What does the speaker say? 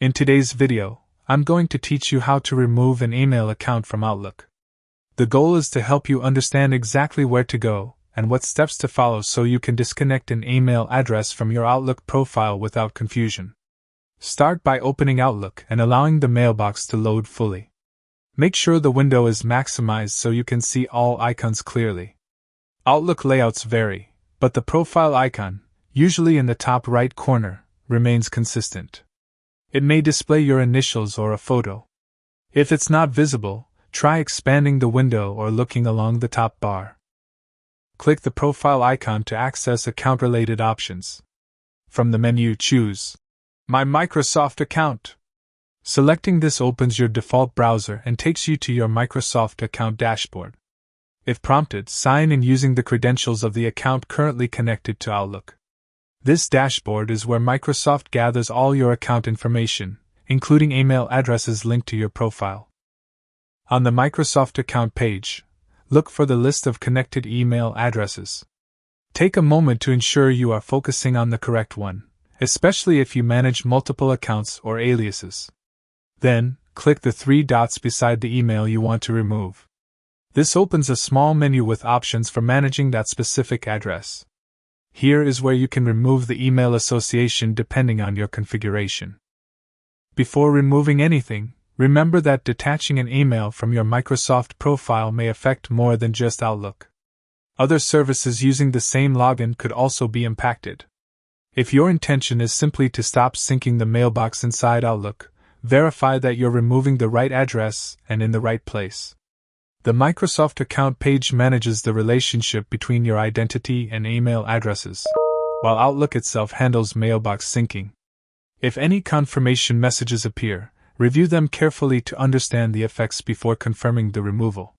In today's video, I'm going to teach you how to remove an email account from Outlook. The goal is to help you understand exactly where to go and what steps to follow so you can disconnect an email address from your Outlook profile without confusion. Start by opening Outlook and allowing the mailbox to load fully. Make sure the window is maximized so you can see all icons clearly. Outlook layouts vary, but the profile icon, usually in the top right corner, remains consistent. It may display your initials or a photo. If it's not visible, try expanding the window or looking along the top bar. Click the profile icon to access account-related options. From the menu, choose My Microsoft Account. Selecting this opens your default browser and takes you to your Microsoft account dashboard. If prompted, sign in using the credentials of the account currently connected to Outlook. This dashboard is where Microsoft gathers all your account information, including email addresses linked to your profile. On the Microsoft account page, look for the list of connected email addresses. Take a moment to ensure you are focusing on the correct one, especially if you manage multiple accounts or aliases. Then, click the three dots beside the email you want to remove. This opens a small menu with options for managing that specific address. Here is where you can remove the email association depending on your configuration. Before removing anything, remember that detaching an email from your Microsoft profile may affect more than just Outlook. Other services using the same login could also be impacted. If your intention is simply to stop syncing the mailbox inside Outlook, verify that you're removing the right address and in the right place. The Microsoft account page manages the relationship between your identity and email addresses, while Outlook itself handles mailbox syncing. If any confirmation messages appear, review them carefully to understand the effects before confirming the removal.